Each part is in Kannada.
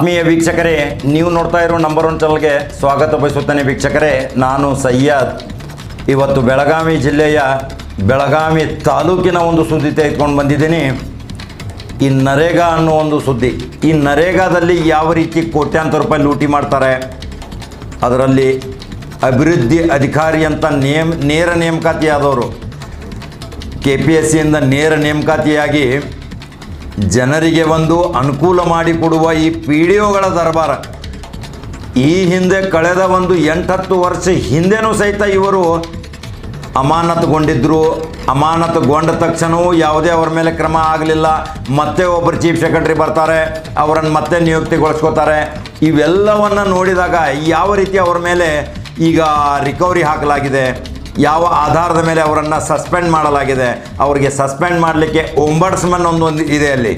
ಆತ್ಮೀಯ ವೀಕ್ಷಕರೇ, ನೀವು ನೋಡ್ತಾ ಇರೋ ನಂಬರ್ 1 ಚಾನಲ್ಗೆ ಸ್ವಾಗತ ಬಯಸುತ್ತೇನೆ. ವೀಕ್ಷಕರೇ, ನಾನು ಸಯ್ಯದ್. ಇವತ್ತು ಬೆಳಗಾವಿ ಜಿಲ್ಲೆಯ ಬೆಳಗಾವಿ ತಾಲೂಕಿನ ಒಂದು ಸುದ್ದಿ ತೆಗೆದುಕೊಂಡು ಬಂದಿದ್ದೀನಿ. ಈ ನರೇಗಾ ಅನ್ನೋ ಒಂದು ಸುದ್ದಿ. ಈ ನರೇಗಾದಲ್ಲಿ ಯಾವ ರೀತಿ ಕೋಟ್ಯಾಂತರ ರೂಪಾಯಿ ಲೂಟಿ ಮಾಡ್ತಾರೆ, ಅದರಲ್ಲಿ ಅಭಿವೃದ್ಧಿ ಅಧಿಕಾರಿ ಅಂತ ನೇರ ನೇಮಕಾತಿಯಾದವರು KPSCಯಿಂದ ನೇರ ನೇಮಕಾತಿಯಾಗಿ ಜನರಿಗೆ ಒಂದು ಅನುಕೂಲ ಮಾಡಿಕೊಡುವ ಈ PDOಗಳ ದರ್ಬಾರ. ಈ ಹಿಂದೆ ಕಳೆದ ಒಂದು 8-10 ವರ್ಷ ಹಿಂದೆನೂ ಸಹಿತ ಇವರು ಅಮಾನತುಗೊಂಡಿದ್ದರು. ಅಮಾನತುಗೊಂಡ ತಕ್ಷಣವೂ ಯಾವುದೇ ಅವರ ಮೇಲೆ ಕ್ರಮ ಆಗಲಿಲ್ಲ. ಮತ್ತೆ ಒಬ್ಬರು ಚೀಫ್ ಸೆಕ್ರೆಟರಿ ಬರ್ತಾರೆ, ಅವರನ್ನು ಮತ್ತೆ ನಿಯುಕ್ತಿಗೊಳಿಸ್ಕೋತಾರೆ. ಇವೆಲ್ಲವನ್ನು ನೋಡಿದಾಗ ಯಾವ ರೀತಿ ಅವರ ಮೇಲೆ ಈಗ ರಿಕವರಿ ಹಾಕಲಾಗಿದೆ, ಯಾವ ಆಧಾರದ ಮೇಲೆ ಅವರನ್ನು ಸಸ್ಪೆಂಡ್ ಮಾಡಲಾಗಿದೆ. ಅವರಿಗೆ ಸಸ್ಪೆಂಡ್ ಮಾಡಲಿಕ್ಕೆ ಓಂಬಡ್ಸ್ಮನ್ ಒಂದು ಇದೆ. ಅಲ್ಲಿ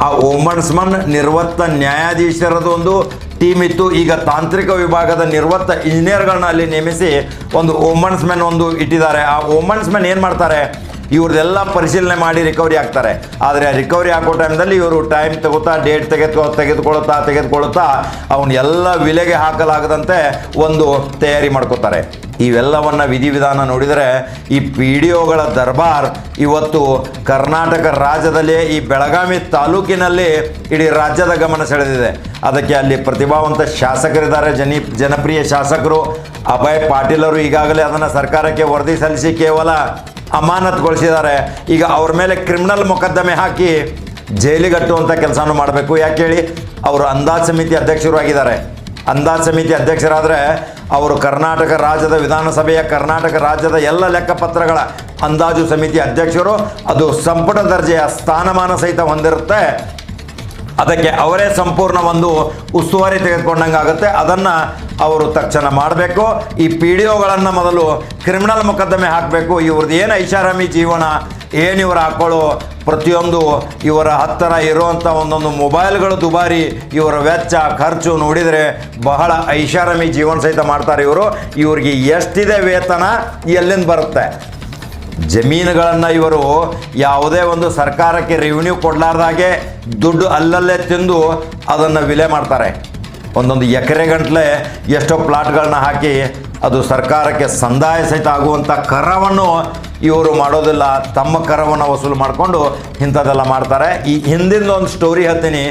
ಆ ಓಂಬಡ್ಸ್ಮನ್ ನಿವೃತ್ತ ನ್ಯಾಯಾಧೀಶರದ್ದು ಒಂದು ಟೀಮ್ ಇತ್ತು. ಈಗ ತಾಂತ್ರಿಕ ವಿಭಾಗದ ನಿವೃತ್ತ ಇಂಜಿನಿಯರ್ಗಳನ್ನ ಅಲ್ಲಿ ನೇಮಿಸಿ ಒಂದು ಓಂಬಡ್ಸ್ಮನ್ ಒಂದು ಇಟ್ಟಿದ್ದಾರೆ. ಆ ಓಂಬಡ್ಸ್ಮನ್ ಏನು ಮಾಡ್ತಾರೆ, ಇವ್ರದ್ದೆಲ್ಲ ಪರಿಶೀಲನೆ ಮಾಡಿ ರಿಕವರಿ ಆಗ್ತಾರೆ. ಆದರೆ ರಿಕವರಿ ಆಗೋ ಟೈಮ್ದಲ್ಲಿ ಇವರು ಟೈಮ್ ತಗೋತಾ, ಡೇಟ್ ತೆಗೆದುಕೊಳ್ಳುತ್ತಾ ಅವನ್ನೆಲ್ಲ ವಿಲೆಗೆ ಹಾಕಲಾಗದಂತೆ ಒಂದು ತಯಾರಿ ಮಾಡ್ಕೋತಾರೆ. ಇವೆಲ್ಲವನ್ನು ವಿಧಿವಿಧಾನ ನೋಡಿದರೆ ಈ PDOಗಳ ದರ್ಬಾರ್ ಇವತ್ತು ಕರ್ನಾಟಕ ರಾಜ್ಯದಲ್ಲಿ ಈ ಬೆಳಗಾವಿ ತಾಲೂಕಿನಲ್ಲಿ ಇಡೀ ರಾಜ್ಯದ ಗಮನ ಸೆಳೆದಿದೆ. ಅದಕ್ಕೆ ಅಲ್ಲಿ ಪ್ರತಿಭಾವಂತ ಶಾಸಕರಿದ್ದಾರೆ, ಜನಪ್ರಿಯ ಶಾಸಕರು. ಅಭಯ್ ಪಾಟೀಲ್ ಅವರು ಈಗಾಗಲೇ ಅದನ್ನು ಸರ್ಕಾರಕ್ಕೆ ವರದಿ ಸಲ್ಲಿಸಿ ಕೇವಲ ಅಮಾನತುಗೊಳಿಸಿದ್ದಾರೆ. ಈಗ ಅವ್ರ ಮೇಲೆ ಕ್ರಿಮಿನಲ್ ಮೊಕದ್ದಮೆ ಹಾಕಿ ಜೈಲಿಗಟ್ಟುವಂಥ ಕೆಲಸನೂ ಮಾಡಬೇಕು. ಯಾಕೆ ಹೇಳಿ, ಅವರು ಅಂದಾಜು ಸಮಿತಿ ಅಧ್ಯಕ್ಷರು ಆಗಿದ್ದಾರೆ. ಅಂದಾಜು ಸಮಿತಿ ಅಧ್ಯಕ್ಷರಾದರೆ ಅವರು ಕರ್ನಾಟಕ ರಾಜ್ಯದ ವಿಧಾನಸಭೆಯ ಕರ್ನಾಟಕ ರಾಜ್ಯದ ಎಲ್ಲ ಲೆಕ್ಕಪತ್ರಗಳ ಅಂದಾಜು ಸಮಿತಿ ಅಧ್ಯಕ್ಷರು. ಅದು ಸಂಪುಟ ದರ್ಜೆಯ ಸ್ಥಾನಮಾನ ಸಹಿತ ಹೊಂದಿರುತ್ತೆ. ಅದಕ್ಕೆ ಅವರೇ ಸಂಪೂರ್ಣ ಒಂದು ಉಸ್ತುವಾರಿ ತೆಗೆದುಕೊಂಡಂಗೆ ಆಗುತ್ತೆ. ಅದನ್ನು ಅವರು ತಕ್ಷಣ ಮಾಡಬೇಕು. ಈ PDOಗಳನ್ನು ಮೊದಲು ಕ್ರಿಮಿನಲ್ ಮೊಕದ್ದಮೆ ಹಾಕಬೇಕು. ಇವ್ರದ್ದು ಏನು ಐಷಾರಾಮಿ ಜೀವನ, ಏನು ಇವರು ಹಾಕ್ಕೊಳ್ಳೋ ಪ್ರತಿಯೊಂದು ಇವರ ಹತ್ತಿರ ಇರುವಂಥ ಒಂದೊಂದು ಮೊಬೈಲ್ಗಳು ದುಬಾರಿ, ಇವರ ವೆಚ್ಚ ಖರ್ಚು ನೋಡಿದರೆ ಬಹಳ ಐಷಾರಾಮಿ ಜೀವನ ಸಹಿತ ಮಾಡ್ತಾರೆ ಇವರು. ಇವ್ರಿಗೆ ಎಷ್ಟಿದೆ ವೇತನ, ಎಲ್ಲಿಂದ ಬರುತ್ತೆ? ಜಮೀನುಗಳನ್ನು ಇವರು ಯಾವುದೇ ಒಂದು ಸರ್ಕಾರಕ್ಕೆ ರೆವಿನ್ಯೂ ಕೊಡಲಾರ್ದಾಗೆ ದುಡ್ಡು ಅಲ್ಲಲ್ಲೇ ತಿಂದು ಅದನ್ನು ವಿಲೆ ಮಾಡ್ತಾರೆ. ಒಂದೊಂದು ಎಕರೆ ಗಂಟಲೆ ಎಷ್ಟೋ ಪ್ಲಾಟ್ಗಳನ್ನ ಹಾಕಿ ಅದು ಸರ್ಕಾರಕ್ಕೆ ಸಂದಾಯ ಸಹಿತ ಆಗುವಂಥ ಕರವನ್ನು ಇವರು ಮಾಡೋದಿಲ್ಲ. ತಮ್ಮ ಕರವನ್ನು ವಸೂಲು ಮಾಡಿಕೊಂಡು ಇಂಥದ್ದೆಲ್ಲ ಮಾಡ್ತಾರೆ. ಈ ಹಿಂದಿಂದ ಒಂದು ಸ್ಟೋರಿ ಹೇಳ್ತೀನಿ.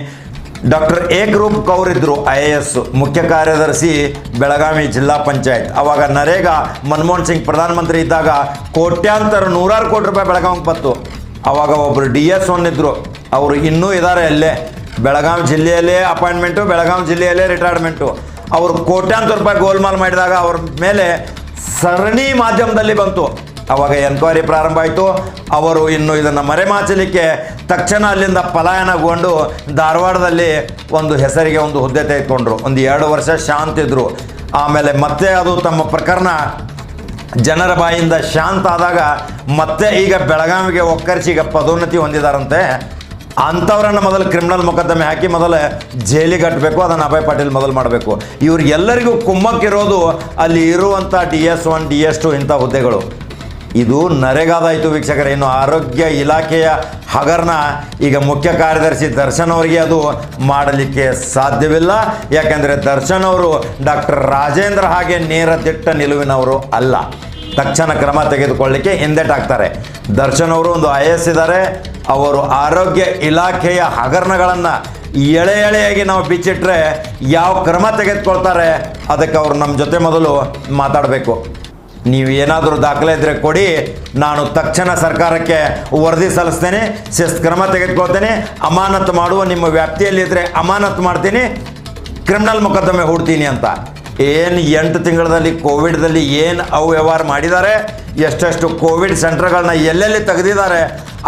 ಡಾಕ್ಟರ್ ಏಕರೂಪ್ ಕೌರ್ ಇದ್ದರು, IAS ಮುಖ್ಯ ಕಾರ್ಯದರ್ಶಿ ಬೆಳಗಾವಿ ಜಿಲ್ಲಾ ಪಂಚಾಯತ್. ಆವಾಗ ನರೇಗಾ ಮನಮೋಹನ್ ಸಿಂಗ್ ಪ್ರಧಾನಮಂತ್ರಿ ಇದ್ದಾಗ ಕೋಟ್ಯಾಂತರ 100 ಕೋಟಿ ರೂಪಾಯಿ ಬೆಳಗಾವಿಗೆ ಬಂತು. ಆವಾಗ ಒಬ್ಬರು DS1 ಇದ್ದರು, ಅವರು ಇನ್ನೂ ಇದ್ದಾರೆ ಅಲ್ಲೇ ಬೆಳಗಾವಿ ಜಿಲ್ಲೆಯಲ್ಲೇ ಅಪಾಯಿಂಟ್ಮೆಂಟು, ಬೆಳಗಾವಿ ಜಿಲ್ಲೆಯಲ್ಲೇ ರಿಟೈರ್ಮೆಂಟು. ಅವರು ಕೋಟ್ಯಾಂತರ ರೂಪಾಯಿ ಗೋಲ್ಮಾಲ್ ಮಾಡಿದಾಗ ಅವ್ರ ಮೇಲೆ ಸರಣಿ ಮಾಧ್ಯಮದಲ್ಲಿ ಬಂತು. ಆವಾಗ ಎನ್ಕ್ವೈರಿ ಪ್ರಾರಂಭ ಆಯಿತು. ಅವರು ಇನ್ನು ಇದನ್ನು ಮರೆಮಾಚಲಿಕ್ಕೆ ತಕ್ಷಣ ಅಲ್ಲಿಂದ ಪಲಾಯನಗೊಂಡು ಧಾರವಾಡದಲ್ಲಿ ಒಂದು ಹೆಸರಿಗೆ ಒಂದು ಹುದ್ದೆ ತೆಗೆದುಕೊಂಡ್ರು. ಒಂದು 2 ವರ್ಷ ಶಾಂತಿದ್ರು. ಆಮೇಲೆ ಮತ್ತೆ ಅದು ತಮ್ಮ ಪ್ರಕರಣ ಜನರ ಬಾಯಿಂದ ಶಾಂತ ಆದಾಗ ಮತ್ತೆ ಈಗ ಬೆಳಗಾವಿಗೆ ಒಕ್ಕರಿಸಿ ಈಗ ಪದೋನ್ನತಿ ಹೊಂದಿದಾರಂತೆ. ಅಂಥವ್ರನ್ನು ಮೊದಲು ಕ್ರಿಮಿನಲ್ ಮೊಕದ್ದಮೆ ಹಾಕಿ ಮೊದಲು ಜೈಲಿಗೆ ಕಟ್ಟಬೇಕು. ಅದನ್ನು ಅಭಯ್ ಪಾಟೀಲ್ ಮೊದಲು ಮಾಡಬೇಕು. ಇವ್ರಿಗೆಲ್ಲರಿಗೂ ಕುಮ್ಮಕ್ಕಿರೋದು ಅಲ್ಲಿ ಇರುವಂಥ DS1 DS2 ಇಂಥ ಹುದ್ದೆಗಳು. ಇದು ನರೇಗಾದಾಯಿತು ವೀಕ್ಷಕರೇ. ಇನ್ನು ಆರೋಗ್ಯ ಇಲಾಖೆಯ ಹಗರಣ ಈಗ ಮುಖ್ಯ ಕಾರ್ಯದರ್ಶಿ ದರ್ಶನ್ ಅವರಿಗೆ ಅದು ಮಾಡಲಿಕ್ಕೆ ಸಾಧ್ಯವಿಲ್ಲ. ಯಾಕೆಂದರೆ ದರ್ಶನ್ ಅವರು ಡಾಕ್ಟರ್ ರಾಜೇಂದ್ರ ಹಾಗೆ ನೇರ ದಿಟ್ಟ ನಿಲುವಿನವರು ಅಲ್ಲ. ತಕ್ಷಣ ಕ್ರಮ ತೆಗೆದುಕೊಳ್ಳಲಿಕ್ಕೆ ಹಿಂದೆಟಾಗ್ತಾರೆ. ದರ್ಶನ್ ಅವರು ಒಂದು IAS ಇದ್ದಾರೆ. ಅವರು ಆರೋಗ್ಯ ಇಲಾಖೆಯ ಹಗರಣಗಳನ್ನು ಎಳೆಯಾಗಿ ನಾವು ಬಿಚ್ಚಿಟ್ರೆ ಯಾವ ಕ್ರಮ ತೆಗೆದುಕೊಳ್ತಾರೆ ಅದಕ್ಕೆ ಅವರು ನಮ್ಮ ಜೊತೆ ಮೊದಲು ಮಾತಾಡಬೇಕು. ನೀವು ಏನಾದರೂ ದಾಖಲೆ ಇದ್ದರೆ ಕೊಡಿ, ನಾನು ತಕ್ಷಣ ಸರ್ಕಾರಕ್ಕೆ ವರದಿ ಸಲ್ಲಿಸ್ತೇನೆ, ಕ್ರಮ ತೆಗೆದುಕೊಳ್ತೇನೆ. ಅಮಾನತು ಮಾಡುವ ನಿಮ್ಮ ವ್ಯಾಪ್ತಿಯಲ್ಲಿದ್ದರೆ ಅಮಾನತು ಮಾಡ್ತೀನಿ, ಕ್ರಿಮಿನಲ್ ಮೊಕದ್ದಮೆ ಹೂಡ್ತೀನಿ ಅಂತ. ಏನು 8 ತಿಂಗಳಲ್ಲಿ ಕೋವಿಡ್ದಲ್ಲಿ ಏನು ಅವ್ಯವಹಾರ ಮಾಡಿದ್ದಾರೆ, ಎಷ್ಟೆಷ್ಟು ಕೋವಿಡ್ ಸೆಂಟರ್ಗಳನ್ನ ಎಲ್ಲೆಲ್ಲಿ ತೆಗೆದಿದ್ದಾರೆ,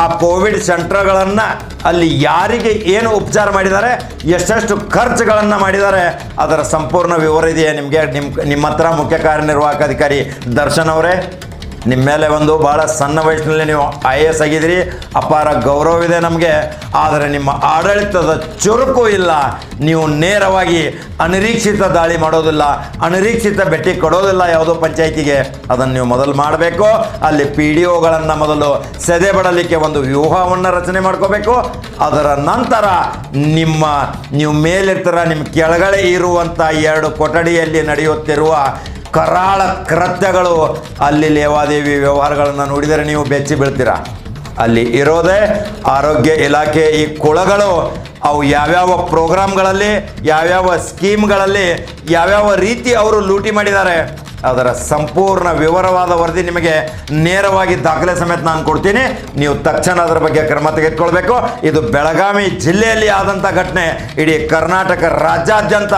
ಆ ಕೋವಿಡ್ ಸೆಂಟರ್ಗಳನ್ನು ಅಲ್ಲಿ ಯಾರಿಗೆ ಏನು ಉಪಚಾರ ಮಾಡಿದ್ದಾರೆ, ಎಷ್ಟೆಷ್ಟು ಖರ್ಚುಗಳನ್ನು ಮಾಡಿದ್ದಾರೆ, ಅದರ ಸಂಪೂರ್ಣ ವಿವರ ಇದೆಯೇ ನಿಮಗೆ ನಿಮ್ಮ ಹತ್ರ ಮುಖ್ಯ ಕಾರ್ಯನಿರ್ವಾಹಕ ಅಧಿಕಾರಿ ದರ್ಶನ್ ಅವರೇ? ನಿಮ್ಮ ಮೇಲೆ ಒಂದು ಭಾಳ ಸಣ್ಣ ವಯಸ್ಸಿನಲ್ಲಿ ನೀವು IAS ಆಗಿದ್ದೀರಿ, ಅಪಾರ ಗೌರವವಿದೆ ನಮಗೆ. ಆದರೆ ನಿಮ್ಮ ಆಡಳಿತದ ಚುರುಕು ಇಲ್ಲ. ನೀವು ನೇರವಾಗಿ ಅನಿರೀಕ್ಷಿತ ದಾಳಿ ಮಾಡೋದಿಲ್ಲ, ಅನಿರೀಕ್ಷಿತ ಭೇಟಿ ಕೊಡೋದಿಲ್ಲ ಯಾವುದೋ ಪಂಚಾಯಿತಿಗೆ. ಅದನ್ನು ನೀವು ಮೊದಲು ಮಾಡಬೇಕು. ಅಲ್ಲಿ PDOಗಳನ್ನು ಮೊದಲು ಸೆದೆಬಡಲಿಕ್ಕೆ ಒಂದು ವ್ಯೂಹವನ್ನು ರಚನೆ ಮಾಡ್ಕೋಬೇಕು. ಅದರ ನಂತರ ನೀವು ಮೇಲಿರ್ತೀರ, ನಿಮ್ಮ ಕೆಳಗಡೆ ಇರುವಂಥ 2 ಕೊಠಡಿಯಲ್ಲಿ ನಡೆಯುತ್ತಿರುವ ಕರಾಳ ಕೃತ್ಯಗಳು, ಅಲ್ಲಿ ಲೇವಾದೇವಿ ವ್ಯವಹಾರಗಳನ್ನು ನೋಡಿದರೆ ನೀವು ಬೆಚ್ಚಿ ಬೀಳ್ತೀರಾ. ಅಲ್ಲಿ ಇರೋದೇ ಆರೋಗ್ಯ ಇಲಾಖೆ ಈ ಕುಳಗಳು. ಅವು ಯಾವ್ಯಾವ ಪ್ರೋಗ್ರಾಮ್ಗಳಲ್ಲಿ, ಯಾವ್ಯಾವ ಸ್ಕೀಮ್ಗಳಲ್ಲಿ, ಯಾವ್ಯಾವ ರೀತಿ ಅವರು ಲೂಟಿ ಮಾಡಿದ್ದಾರೆ ಅದರ ಸಂಪೂರ್ಣ ವಿವರವಾದ ವರದಿ ನಿಮಗೆ ನೇರವಾಗಿ ದಾಖಲೆ ಸಮೇತ ನಾನು ಕೊಡ್ತೀನಿ. ನೀವು ತಕ್ಷಣ ಅದರ ಬಗ್ಗೆ ಕ್ರಮ ತೆಗೆದುಕೊಳ್ಬೇಕು. ಇದು ಬೆಳಗಾವಿ ಜಿಲ್ಲೆಯಲ್ಲಿ ಆದಂಥ ಘಟನೆ. ಇಡೀ ಕರ್ನಾಟಕ ರಾಜ್ಯಾದ್ಯಂತ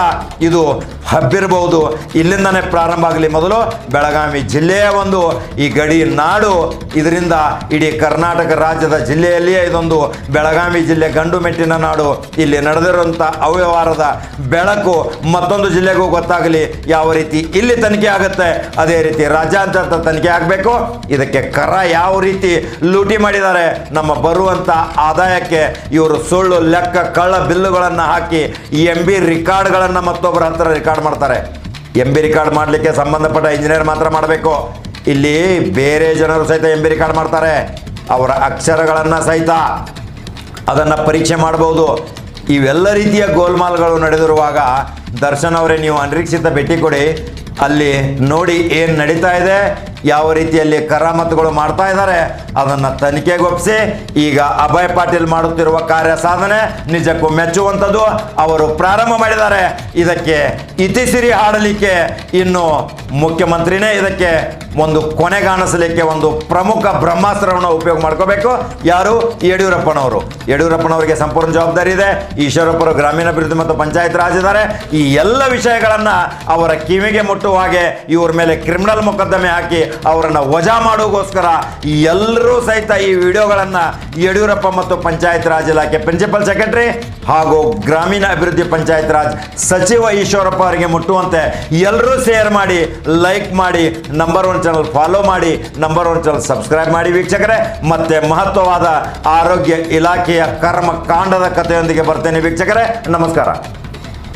ಇದು ಹಬ್ಬಿರಬಹುದು. ಇಲ್ಲಿಂದನೇ ಪ್ರಾರಂಭ ಆಗಲಿ. ಮೊದಲು ಬೆಳಗಾವಿ ಜಿಲ್ಲೆಯ ಒಂದು ಈ ಗಡಿ ನಾಡು, ಇದರಿಂದ ಇಡೀ ಕರ್ನಾಟಕ ರಾಜ್ಯದ ಜಿಲ್ಲೆಯಲ್ಲಿಯೇ ಇದೊಂದು ಬೆಳಗಾವಿ ಜಿಲ್ಲೆ ಗಂಡು ಮೆಟ್ಟಿನ ನಾಡು. ಇಲ್ಲಿ ನಡೆದಿರುವಂಥ ಅವ್ಯವಹಾರದ ಬೆಳಕು ಮತ್ತೊಂದು ಜಿಲ್ಲೆಗೂ ಗೊತ್ತಾಗಲಿ. ಯಾವ ರೀತಿ ಇಲ್ಲಿ ತನಿಖೆ ಆಗುತ್ತೆ, ಅದೇ ರೀತಿ ರಾಜ್ಯಾದ್ಯಂತ ತನಿಖೆ ಆಗಬೇಕು. ಇದಕ್ಕೆ ಕರ ಯಾವ ರೀತಿ ಲೂಟಿ ಮಾಡಿದ್ದಾರೆ, ನಮ್ಮ ಬರುವಂಥ ಆದಾಯಕ್ಕೆ ಇವರು ಸುಳ್ಳು ಲೆಕ್ಕ ಕಳ್ಳ ಬಿಲ್ಲುಗಳನ್ನು ಹಾಕಿ MB ರಿಕಾರ್ಡ್ಗಳನ್ನು ಮತ್ತೊಬ್ಬರ ಹತ್ರ ರಿಕಾರ್ಡ್ ಮಾಡ್ತಾರೆ. MB ರಿಕಾರ್ಡ್ ಮಾಡಲಿಕ್ಕೆ ಸಂಬಂಧಪಟ್ಟ ಇಂಜಿನಿಯರ್ ಮಾತ್ರ ಮಾಡಬೇಕು. ಇಲ್ಲಿ ಬೇರೆ ಜನರು ಸಹಿತ MB ರಿಕಾರ್ಡ್ ಮಾಡ್ತಾರೆ. ಅವರ ಅಕ್ಷರಗಳನ್ನು ಸಹಿತ ಅದನ್ನು ಪರೀಕ್ಷೆ ಮಾಡಬಹುದು. ಇವೆಲ್ಲ ರೀತಿಯ ಗೋಲ್ಮಾಲ್ಗಳು ನಡೆದಿರುವಾಗ ದರ್ಶನ್ ಅವರೇ, ನೀವು ಅನಿರೀಕ್ಷಿತ ಭೇಟಿ ಕೊಡಿ. ಅಲ್ಲಿ ನೋಡಿ ಏನು ನಡೀತಾ ಇದೆ, ಯಾವ ರೀತಿಯಲ್ಲಿ ಕರಾಮತ್ತುಗಳು ಮಾಡ್ತಾ ಇದ್ದಾರೆ ಅದನ್ನು ತನಿಖೆಗೊಪ್ಪಿಸಿ. ಈಗ ಅಭಯ್ ಪಾಟೀಲ್ ಮಾಡುತ್ತಿರುವ ಕಾರ್ಯ ಸಾಧನೆ ನಿಜಕ್ಕೂ ಮೆಚ್ಚುವಂಥದ್ದು. ಅವರು ಪ್ರಾರಂಭ ಮಾಡಿದ್ದಾರೆ. ಇದಕ್ಕೆ ಇತಿಸಿರಿ ಹಾಡಲಿಕ್ಕೆ ಇನ್ನು ಮುಖ್ಯಮಂತ್ರಿನೇ ಇದಕ್ಕೆ ಒಂದು ಕೊನೆಗಾಣಿಸಲಿಕ್ಕೆ ಒಂದು ಪ್ರಮುಖ ಬ್ರಹ್ಮಾಸ್ತ್ರವನ್ನು ಉಪಯೋಗ ಮಾಡ್ಕೋಬೇಕು. ಯಾರು? ಯಡಿಯೂರಪ್ಪನವರಿಗೆ ಸಂಪೂರ್ಣ ಜವಾಬ್ದಾರಿ ಇದೆ. ಈಶ್ವರಪ್ಪರು ಗ್ರಾಮೀಣಾಭಿವೃದ್ಧಿ ಮತ್ತು ಪಂಚಾಯತ್ ರಾಜ್ ಇದ್ದಾರೆ. ಈ ಎಲ್ಲ ವಿಷಯಗಳನ್ನು ಅವರ ಕಿವಿಗೆ ಮುಟ್ಟುವ ಹಾಗೆ ಇವ್ರ ಮೇಲೆ ಕ್ರಿಮಿನಲ್ ಮೊಕದ್ದಮೆ ಹಾಕಿ ಅವರನ್ನು ವಜಾ ಮಾಡೋಗೋಸ್ಕರ ಎಲ್ಲರೂ ಸಹಿತ ಈ ವಿಡಿಯೋಗಳನ್ನು ಯಡಿಯೂರಪ್ಪ ಮತ್ತು ಪಂಚಾಯತ್ ರಾಜ್ ಇಲಾಖೆ ಪ್ರಿನ್ಸಿಪಲ್ ಸೆಕ್ರೆಟರಿ ಹಾಗೂ ಗ್ರಾಮೀಣ ಅಭಿವೃದ್ಧಿ ಪಂಚಾಯತ್ ರಾಜ್ ಸಚಿವ ಈಶ್ವರಪ್ಪ ಅವರಿಗೆ ಮುಟ್ಟುವಂತೆ ಎಲ್ಲರೂ ಶೇರ್ ಮಾಡಿ, ಲೈಕ್ ಮಾಡಿ, ನಂಬರ್ 1 ಚಾನಲ್ ಫಾಲೋ ಮಾಡಿ, ನಂಬರ್ 1 ಚಾನಲ್ ಸಬ್ಸ್ಕ್ರೈಬ್ ಮಾಡಿ ವೀಕ್ಷಕರೇ. ಮತ್ತೆ ಮಹತ್ವವಾದ ಆರೋಗ್ಯ ಇಲಾಖೆಯ ಕರ್ಮಕಾಂಡದ ಕಥೆಯೊಂದಿಗೆ ಬರ್ತೇನೆ ವೀಕ್ಷಕರೇ. ನಮಸ್ಕಾರ.